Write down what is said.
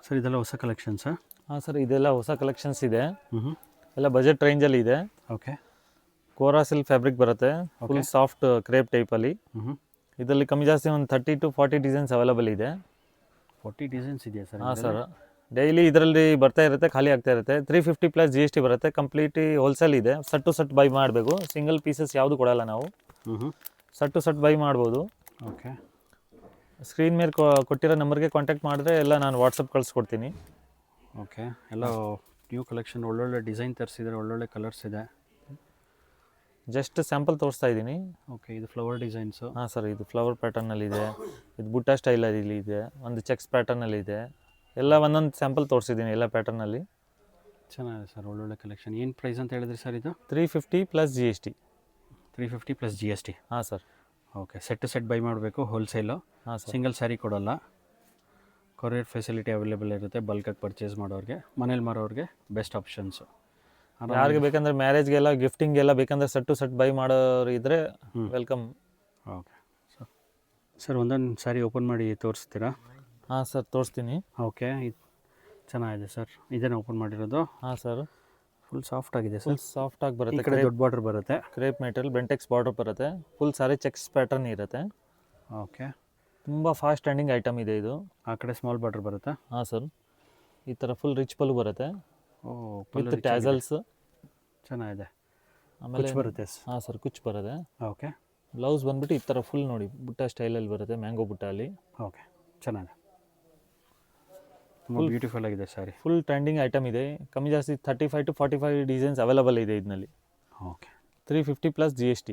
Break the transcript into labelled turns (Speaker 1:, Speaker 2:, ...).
Speaker 1: Sir ಇದೆಲ್ಲ ಹೊಸ ಕಲೆಕ್ಷನ್ಸಾ?
Speaker 2: ಹಾಂ ಸರ್, ಇದೆಲ್ಲ ಹೊಸ ಕಲೆಕ್ಷನ್ಸ್ ಇದೆ.
Speaker 1: ಹ್ಞೂ.
Speaker 2: ಎಲ್ಲ ಬಜೆಟ್ ರೇಂಜಲ್ಲಿ ಇದೆ.
Speaker 1: ಓಕೆ.
Speaker 2: ಕೋರಾ ಸಿಲ್ಕ್ ಫ್ಯಾಬ್ರಿಕ್ ಬರುತ್ತೆ, ಫುಲ್ ಸಾಫ್ಟ್ ಕ್ರೇಪ್ ಟೈಪಲ್ಲಿ.
Speaker 1: ಹ್ಞೂ.
Speaker 2: ಇದರಲ್ಲಿ ಕಮ್ಮಿ ಜಾಸ್ತಿ ಒಂದು 30 to 40 ಡಿಸೈನ್ಸ್ ಅವೈಲೇಬಲ್ ಇದೆ.
Speaker 1: 40 ಡಿಸೈನ್ಸ್ ಇದೆಯಾ ಸರ್?
Speaker 2: ಹಾಂ ಸರ್, ಡೈಲಿ ಇದರಲ್ಲಿ ಬರ್ತಾ ಇರುತ್ತೆ, ಖಾಲಿ ಆಗ್ತಾ ಇರುತ್ತೆ. 350 ಪ್ಲಸ್ GST ಬರುತ್ತೆ. ಕಂಪ್ಲೀಟ್ಲಿ ಹೋಲ್ಸೇಲ್ ಇದೆ. ಸೆಟ್ ಟು ಸೆಟ್ ಬೈ ಮಾಡಬೇಕು, ಸಿಂಗಲ್ ಪೀಸಸ್ ಯಾವುದು ಕೊಡಲ್ಲ ನಾವು.
Speaker 1: ಹ್ಞೂ.
Speaker 2: ಸೆಟ್ ಟು ಸೆಟ್ ಬೈ ಮಾಡ್ಬೋದು.
Speaker 1: ಓಕೆ.
Speaker 2: ಸ್ಕ್ರೀನ್ ಮೇಲೆ ಕೊಟ್ಟಿರೋ ನಂಬರ್ಗೆ ಕಾಂಟ್ಯಾಕ್ಟ್ ಮಾಡಿದ್ರೆ ಎಲ್ಲ ನಾನು ವಾಟ್ಸಪ್ ಕಳಿಸ್ಕೊಡ್ತೀನಿ.
Speaker 1: ಓಕೆ. ಎಲ್ಲ ನ್ಯೂ ಕಲೆಕ್ಷನ್, ಒಳ್ಳೊಳ್ಳೆ ಡಿಸೈನ್ ತರಿಸಿದರೆ, ಒಳ್ಳೊಳ್ಳೆ ಕಲರ್ಸ್ ಇದೆ.
Speaker 2: ಜಸ್ಟ್ ಸ್ಯಾಂಪಲ್ ತೋರಿಸ್ತಾ ಇದ್ದೀನಿ.
Speaker 1: ಓಕೆ. ಇದು ಫ್ಲವರ್ ಡಿಸೈನ್ಸು?
Speaker 2: ಹಾಂ ಸರ್, ಇದು ಫ್ಲವರ್ ಪ್ಯಾಟರ್ನಲ್ಲಿದೆ, ಇದು ಬುಟ್ಟ ಸ್ಟೈಲಲ್ಲಿ ಇದೆ, ಒಂದು ಚೆಕ್ಸ್ ಪ್ಯಾಟರ್ನಲ್ಲಿದೆ. ಎಲ್ಲ ಒಂದೊಂದು ಸ್ಯಾಂಪಲ್ ತೋರಿಸಿದ್ದೀನಿ ಎಲ್ಲ ಪ್ಯಾಟರ್ನಲ್ಲಿ.
Speaker 1: ಚೆನ್ನಾಗಿದೆ ಸರ್, ಒಳ್ಳೊಳ್ಳೆ ಕಲೆಕ್ಷನ್. ಏನು ಪ್ರೈಸ್ ಅಂತ ಹೇಳಿದ್ರಿ ಸರ್ ಇದು?
Speaker 2: 350 ಪ್ಲಸ್ GST.
Speaker 1: 350 plus GST?
Speaker 2: ಹಾಂ sir.
Speaker 1: Okay. Set to set buy ಮಾಡಬೇಕು, ಹೋಲ್ಸೇಲು.
Speaker 2: ಹಾಂ ಸರ್.
Speaker 1: ಸಿಂಗಲ್ ಸ್ಯಾರಿ ಕೊಡೋಲ್ಲ. ಕೊರಿಯರ್ ಫೆಸಿಲಿಟಿ ಅವೈಲೇಬಲ್ ಇರುತ್ತೆ. ಬಲ್ಕಾಗಿ ಪರ್ಚೇಸ್ ಮಾಡೋರಿಗೆ, ಮನೇಲಿ ಮಾರೋರಿಗೆ ಬೆಸ್ಟ್ ಆಪ್ಷನ್ಸು.
Speaker 2: ಯಾರಿಗೆ ಬೇಕಂದ್ರೆ ಮ್ಯಾರೇಜ್ಗೆಲ್ಲ ಗಿಫ್ಟಿಂಗೆಲ್ಲ ಬೇಕಂದ್ರೆ ಸೆಟ್ ಟು ಸೆಟ್ ಬೈ ಮಾಡೋರು ಇದ್ದರೆ ವೆಲ್ಕಮ್.
Speaker 1: ಓಕೆ ಸರ್, ಒಂದೊಂದು ಸ್ಯಾರಿ ಓಪನ್ ಮಾಡಿ ತೋರಿಸ್ತೀರಾ?
Speaker 2: ಹಾಂ ಸರ್, ತೋರಿಸ್ತೀನಿ.
Speaker 1: ಓಕೆ. ಇದು ಚೆನ್ನಾಗಿದೆ ಸರ್. ಇದೇನು ಓಪನ್ ಮಾಡಿರೋದು?
Speaker 2: ಹಾಂ ಸರ್,
Speaker 1: ಫುಲ್ ಸಾಫ್ಟ್ ಆಗಿದೆ ಸರ್.
Speaker 2: ಫುಲ್ ಸಾಫ್ಟಾಗಿ
Speaker 1: ಈ
Speaker 2: ಬರುತ್ತೆ.
Speaker 1: ಕಡೆ ದೊಡ್ಡ ಬಾರ್ಡರ್ ಬರುತ್ತೆ.
Speaker 2: ಕ್ರೇಪ್ ಮೆಟೀರಿಯಲ್, ಬೆಂಟೆಕ್ಸ್ ಬಾರ್ಡರ್ ಬರುತ್ತೆ. ಫುಲ್ ಸಾರಿ ಚೆಕ್ಸ್ ಪ್ಯಾಟರ್ನ್ ಇರುತ್ತೆ.
Speaker 1: ಓಕೆ.
Speaker 2: ತುಂಬ ಫಾಸ್ಟ್ ಟ್ರೆಂಡಿಂಗ್ ಐಟಮ್ ಇದೆ ಇದು.
Speaker 1: ಆ ಕಡೆ ಸ್ಮಾಲ್ ಬಾರ್ಡರ್ ಬರುತ್ತೆ.
Speaker 2: ಹಾಂ ಸರ್, ಈ ಥರ ಫುಲ್ ರಿಚ್ ಪಲ್ಲು ಬರುತ್ತೆ. With
Speaker 1: oh,
Speaker 2: tassels.
Speaker 1: ಚೆನ್ನಾಗಿದೆ.
Speaker 2: ಆಮೇಲೆ
Speaker 1: ಬರುತ್ತೆ.
Speaker 2: ಹಾಂ ಸರ್, ಕುಚ್ ಬರುತ್ತೆ.
Speaker 1: ಓಕೆ.
Speaker 2: ಬ್ಲೌಸ್ ಬಂದ್ಬಿಟ್ಟು ಈ ಥರ ಫುಲ್ ನೋಡಿ ಬುಟ್ಟ ಸ್ಟೈಲಲ್ಲಿ ಬರುತ್ತೆ, ಮ್ಯಾಂಗೋ ಬುಟ್ಟ ಅಲ್ಲಿ.
Speaker 1: ಓಕೆ. ಚೆನ್ನಾಗಿದೆ, ತುಂಬ ಬ್ಯೂಟಿಫುಲ್ ಆಗಿದೆ ಸ್ಯಾರಿ.
Speaker 2: ಫುಲ್ ಟ್ರೆಂಡಿಂಗ್ ಐಟಮ್ ಇದೆ. ಕಮ್ಮಿ ಜಾಸ್ತಿ 35 to 45 ಡಿಸೈನ್ಸ್ ಅವೈಲೇಬಲ್ ಇದೆ ಇದರಲ್ಲಿ.
Speaker 1: ಓಕೆ.
Speaker 2: 350 plus GST.